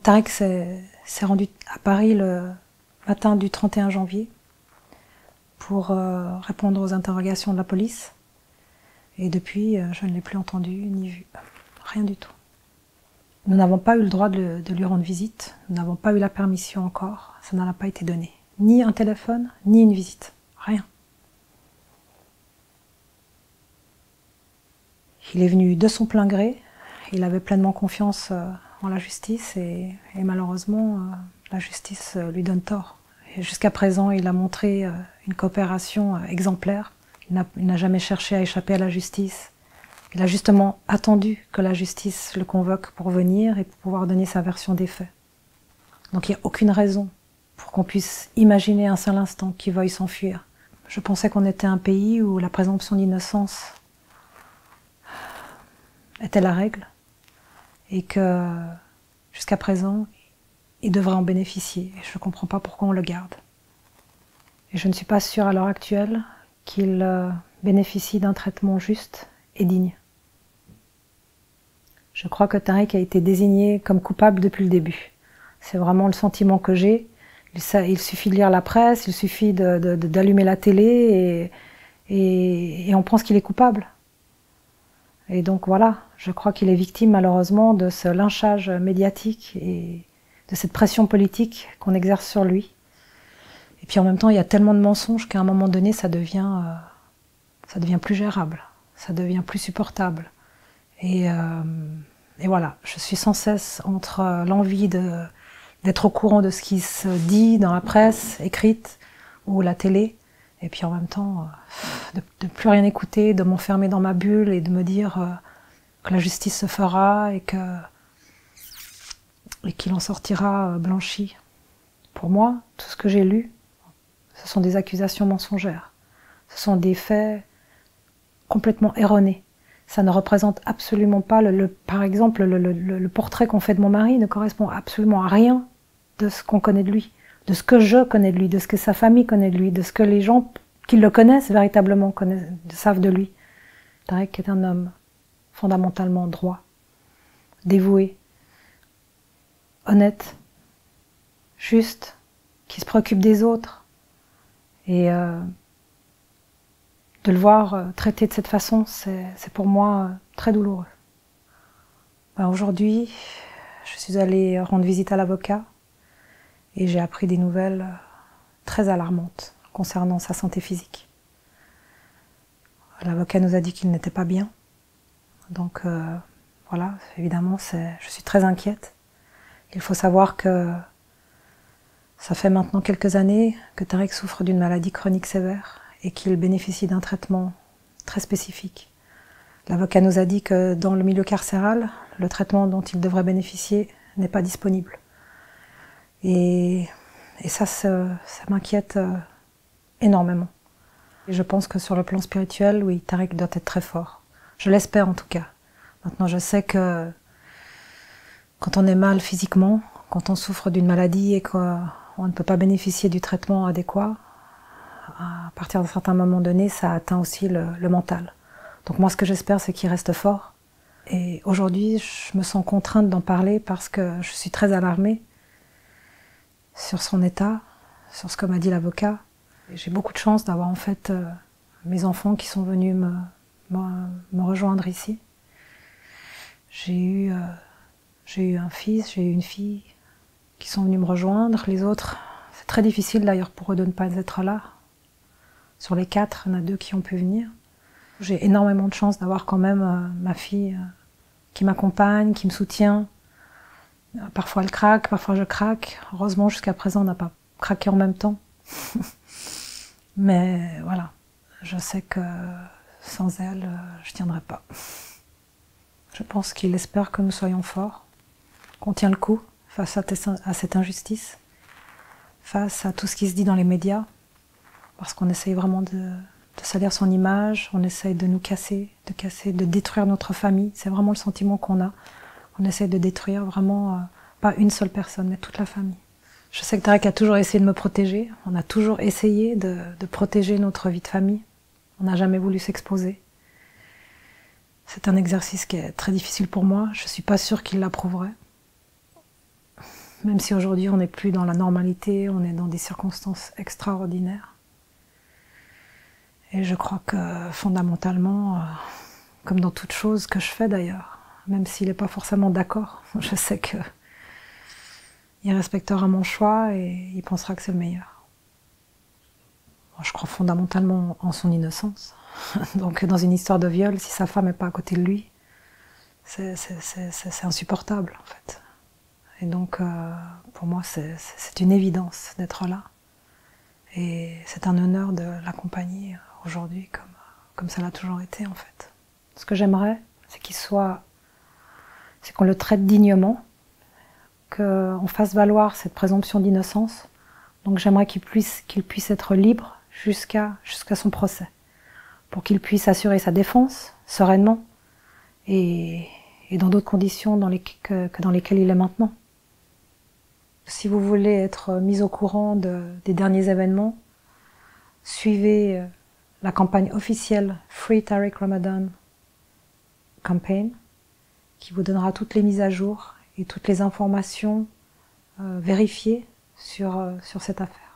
Tarek s'est rendu à Paris le matin du 31 janvier pour répondre aux interrogations de la police. Et depuis, je ne l'ai plus entendu ni vu. Rien du tout. Nous n'avons pas eu le droit de lui rendre visite. Nous n'avons pas eu la permission encore. Ça n'en a pas été donné. Ni un téléphone, ni une visite. Rien. Il est venu de son plein gré. Il avait pleinement confiance en la justice et malheureusement, la justice lui donne tort. Jusqu'à présent, il a montré une coopération exemplaire. Il n'a jamais cherché à échapper à la justice. Il a justement attendu que la justice le convoque pour venir et pour pouvoir donner sa version des faits. Donc il n'y a aucune raison pour qu'on puisse imaginer un seul instant qu'il veuille s'enfuir. Je pensais qu'on était un pays où la présomption d'innocence était la règle et que jusqu'à présent, il devrait en bénéficier. Et je ne comprends pas pourquoi on le garde. Et je ne suis pas sûre à l'heure actuelle qu'il bénéficie d'un traitement juste et digne. Je crois que Tarek a été désigné comme coupable depuis le début. C'est vraiment le sentiment que j'ai. Il suffit de lire la presse, il suffit d'allumer la télé et on pense qu'il est coupable. Et donc voilà, je crois qu'il est victime malheureusement de ce lynchage médiatique et de cette pression politique qu'on exerce sur lui. Et puis en même temps, il y a tellement de mensonges qu'à un moment donné, ça devient plus gérable, ça devient plus supportable. Et voilà, je suis sans cesse entre l'envie d'être au courant de ce qui se dit dans la presse écrite ou la télé, et puis en même temps, de ne plus rien écouter, de m'enfermer dans ma bulle et de me dire que la justice se fera et qu'il en sortira blanchi. Pour moi, tout ce que j'ai lu, ce sont des accusations mensongères. Ce sont des faits complètement erronés. Ça ne représente absolument pas, par exemple, le portrait qu'on fait de mon mari ne correspond absolument à rien de ce qu'on connaît de lui, de ce que je connais de lui, de ce que sa famille connaît de lui, de ce que les gens qui le connaissent véritablement savent de lui. Tarek est un homme fondamentalement droit, dévoué, honnête, juste, qui se préoccupe des autres. Et de le voir traité de cette façon, c'est pour moi très douloureux. Aujourd'hui, je suis allée rendre visite à l'avocat et j'ai appris des nouvelles très alarmantes concernant sa santé physique. L'avocat nous a dit qu'il n'était pas bien. Donc voilà, évidemment, je suis très inquiète. Il faut savoir que ça fait maintenant quelques années que Tarek souffre d'une maladie chronique sévère et qu'il bénéficie d'un traitement très spécifique. L'avocat nous a dit que dans le milieu carcéral, le traitement dont il devrait bénéficier n'est pas disponible. Et ça m'inquiète énormément. Et je pense que sur le plan spirituel, oui, Tarek doit être très fort. Je l'espère en tout cas. Maintenant, je sais que quand on est mal physiquement, quand on souffre d'une maladie et qu'on ne peut pas bénéficier du traitement adéquat, à partir d'un certain moment donné, ça atteint aussi le mental. Donc moi, ce que j'espère, c'est qu'il reste fort. Et aujourd'hui, je me sens contrainte d'en parler parce que je suis très alarmée sur son état, sur ce que m'a dit l'avocat. J'ai beaucoup de chance d'avoir en fait mes enfants qui sont venus me rejoindre ici. J'ai eu un fils, j'ai eu une fille qui sont venus me rejoindre. Les autres, c'est très difficile d'ailleurs pour eux de ne pas être là. Sur les 4, il y en a 2 qui ont pu venir. J'ai énormément de chance d'avoir quand même ma fille qui m'accompagne, qui me soutient. Parfois elle craque, parfois je craque. Heureusement, jusqu'à présent, on n'a pas craqué en même temps. Mais voilà, je sais que sans elle, je ne tiendrai pas. Je pense qu'il espère que nous soyons forts, qu'on tient le coup face à cette injustice, face à tout ce qui se dit dans les médias, parce qu'on essaye vraiment de salir son image, on essaye de nous casser, de détruire notre famille. C'est vraiment le sentiment qu'on a. On essaye de détruire vraiment, pas une seule personne, mais toute la famille. Je sais que Tarek a toujours essayé de me protéger. On a toujours essayé de protéger notre vie de famille. On n'a jamais voulu s'exposer. C'est un exercice qui est très difficile pour moi. Je ne suis pas sûre qu'il l'approuverait. même si aujourd'hui on n'est plus dans la normalité, on est dans des circonstances extraordinaires. Et je crois que fondamentalement, comme dans toute chose que je fais d'ailleurs, même s'il n'est pas forcément d'accord, je sais que il respectera mon choix et il pensera que c'est le meilleur. Je crois fondamentalement en son innocence. Donc dans une histoire de viol, si sa femme n'est pas à côté de lui, c'est insupportable en fait. Et donc pour moi c'est une évidence d'être là. Et c'est un honneur de l'accompagner aujourd'hui comme ça l'a toujours été en fait. Ce que j'aimerais, c'est qu'on le traite dignement, qu'on fasse valoir cette présomption d'innocence. Donc j'aimerais qu'il puisse être libre jusqu'à son procès, pour qu'il puisse assurer sa défense sereinement et dans d'autres conditions que dans lesquelles il est maintenant. Si vous voulez être mis au courant des derniers événements, suivez la campagne officielle Free Tariq Ramadan Campaign, qui vous donnera toutes les mises à jour et toutes les informations vérifiées sur cette affaire.